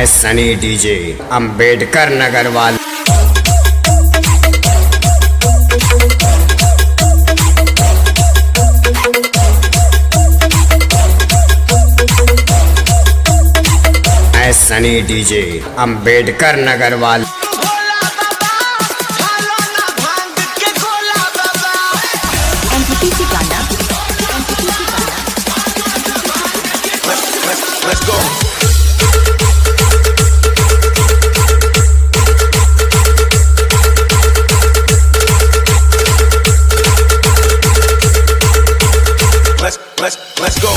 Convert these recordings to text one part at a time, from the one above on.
सनी DJ Ambedkar Nagar वाले। सनी DJ Ambedkar Nagar वाले। Let's go. Let's go.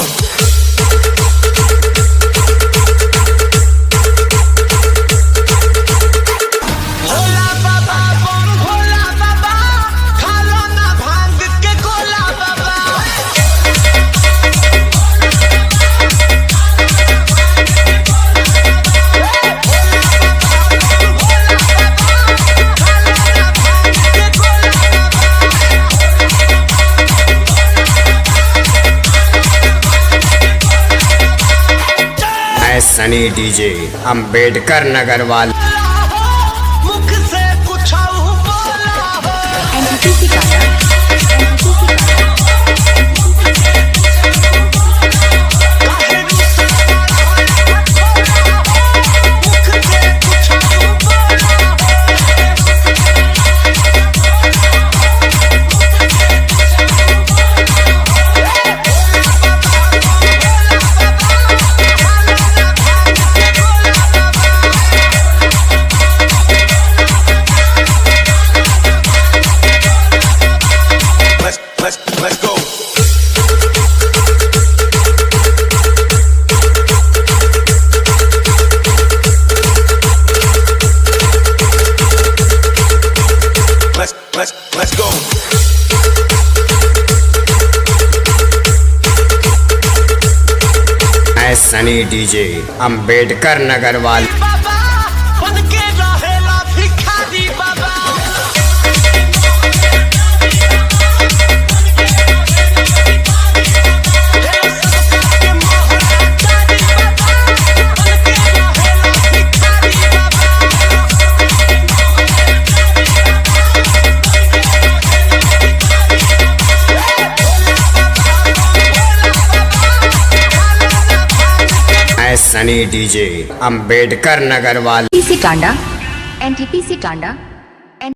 Sunny DJ Ambedkar Nagar वाले। मुख से कुछ Let's go. Let's go. Sunny DJ Ambedkar Nagar वाले। सनी डीजे अम्बेडकर नगर वाले। NTPC Tanda